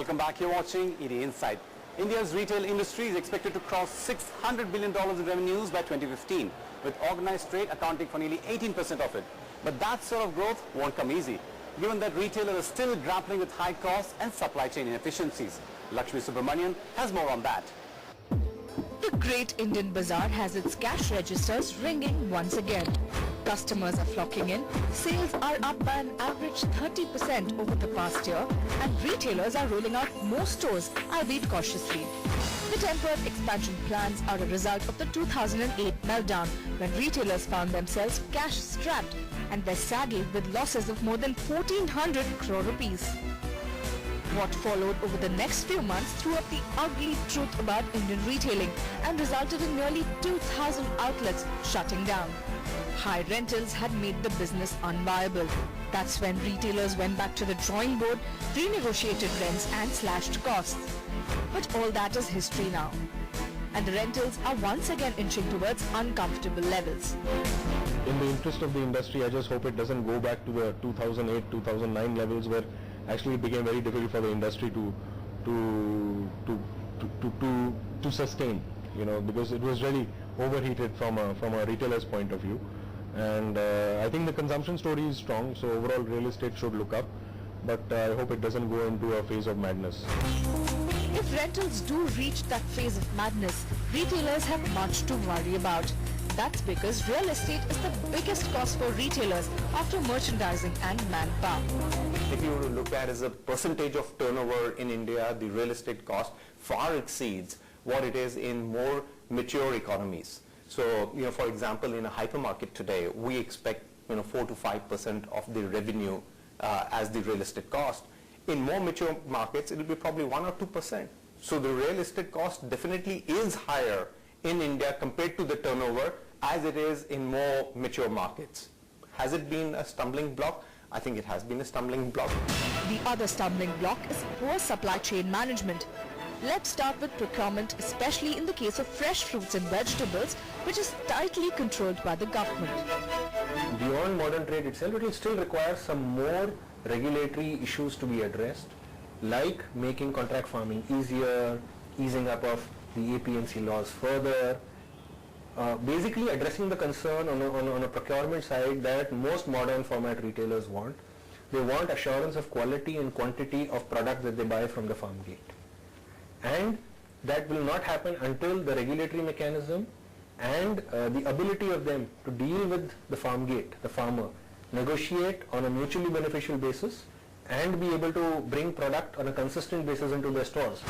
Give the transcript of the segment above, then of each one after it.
Welcome back. You're watching ED Insight. India's retail industry is expected to cross $600 billion in revenues by 2015, with organized trade accounting for nearly 18% of it. But that sort of growth won't come easy, given that retailers are still grappling with high costs and supply chain inefficiencies. Lakshmi Subramanian has more on that. The Great Indian Bazaar has its cash registers ringing once again. Customers are flocking in, sales are up by an average 30% over the past year, and retailers are rolling out more stores, albeit cautiously. The tempered expansion plans are a result of the 2008 meltdown, when retailers found themselves cash-strapped and were saddled with losses of more than 1,400 crore rupees. What followed over the next few months threw up the ugly truth about Indian retailing and resulted in nearly 2,000 outlets shutting down. High rentals had made the business unviable. That's when retailers went back to the drawing board, renegotiated rents and slashed costs. But all that is history now. And the rentals are once again inching towards uncomfortable levels. In the interest of the industry, I just hope it doesn't go back to the 2008-2009 levels where actually it became very difficult for the industry to sustain, because it was really overheated from a retailer's point of view. And I think the consumption story is strong, so overall real estate should look up, but I hope it doesn't go into a phase of madness. If rentals do reach that phase of madness, retailers have much to worry about. That's because real estate is the biggest cost for retailers after merchandising and manpower. If you were to look at as a percentage of turnover in India, the real estate cost far exceeds what it is in more mature economies. So, for example, in a hypermarket today, we expect 4 to 5% of the revenue as the real estate cost. In more mature markets, it will be probably 1 or 2%. So the real estate cost definitely is higher in India compared to the turnover as it is in more mature markets. Has it been a stumbling block? I think it has been a stumbling block. The other stumbling block is poor supply chain management. Let's start with procurement, especially in the case of fresh fruits and vegetables, which is tightly controlled by the government. Beyond modern trade itself, it will still require some more regulatory issues to be addressed, like making contract farming easier, easing up of the APMC laws further, basically addressing the concern on a procurement side that most modern format retailers want. They want assurance of quality and quantity of product that they buy from the farm gate. And that will not happen until the regulatory mechanism and the ability of them to deal with the farm gate, the farmer, negotiate on a mutually beneficial basis and be able to bring product on a consistent basis into their stores.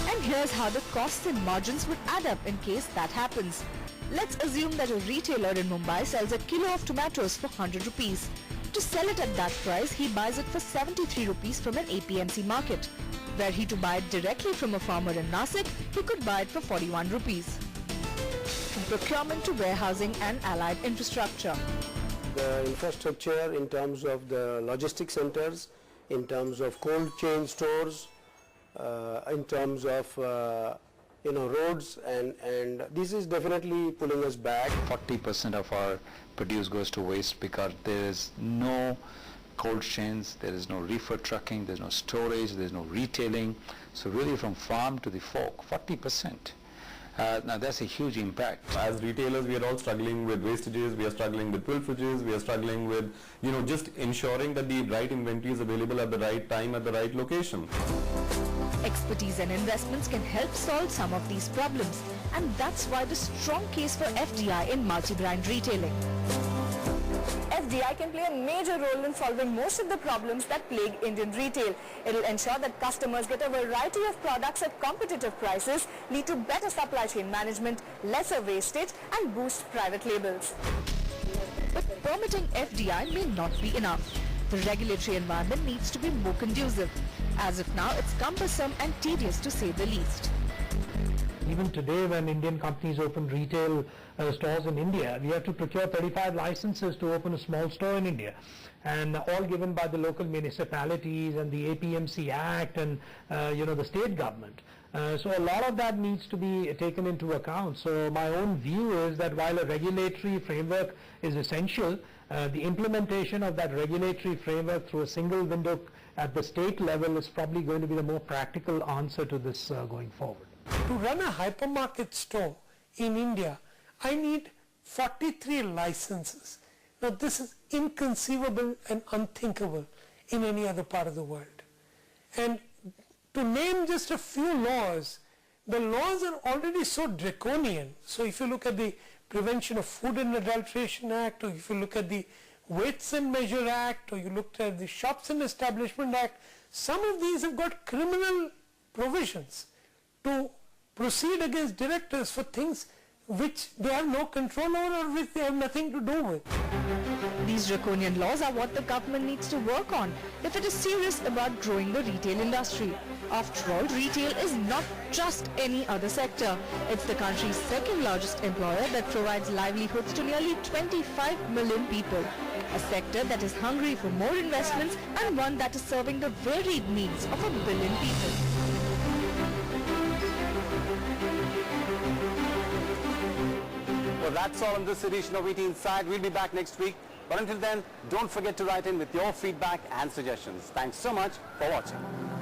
And here's how the costs and margins would add up in case that happens. Let's assume that a retailer in Mumbai sells a kilo of tomatoes for 100 rupees. To sell it at that price, he buys it for 73 rupees from an APMC market. Were he to buy it directly from a farmer in Nasik, he could buy it for 41 rupees. From procurement to warehousing and allied infrastructure. The infrastructure in terms of the logistic centers, in terms of cold chain stores, in terms of roads, and this is definitely pulling us back. 40% of our produce goes to waste because there is no cold chains, there is no reefer trucking, there is no storage, there is no retailing. So really from farm to the fork, 40%. Now that's a huge impact. As retailers, we are all struggling with wastages, we are struggling with pilferages, we are struggling with, just ensuring that the right inventory is available at the right time, at the right location. Expertise and investments can help solve some of these problems, and that's why the strong case for FDI in multi-brand retailing. FDI can play a major role in solving most of the problems that plague Indian retail. It will ensure that customers get a variety of products at competitive prices, lead to better supply chain management, lesser wastage, and boost private labels. But permitting FDI may not be enough. The regulatory environment needs to be more conducive. As of now, it's cumbersome and tedious to say the least. Even today, when Indian companies open retail stores in India, we have to procure 35 licenses to open a small store in India, and all given by the local municipalities and the APMC Act and the state government. So a lot of that needs to be taken into account. So my own view is that while a regulatory framework is essential, the implementation of that regulatory framework through a single window at the state level is probably going to be the more practical answer to this going forward. To run a hypermarket store in India, I need 43 licenses. Now this is inconceivable and unthinkable in any other part of the world. And to name just a few laws, the laws are already so draconian. So if you look at the Prevention of Food and Adulteration Act, or if you look at the Weights and Measure Act, or you look at the Shops and Establishment Act, some of these have got criminal provisions to proceed against directors for things which they have no control over or which they have nothing to do with. These draconian laws are what the government needs to work on if it is serious about growing the retail industry. After all, retail is not just any other sector. It's the country's second largest employer that provides livelihoods to nearly 25 million people. A sector that is hungry for more investments and one that is serving the varied needs of 1 billion people. Well, that's all on this edition of ET Inside. We'll be back next week. But until then, don't forget to write in with your feedback and suggestions. Thanks so much for watching.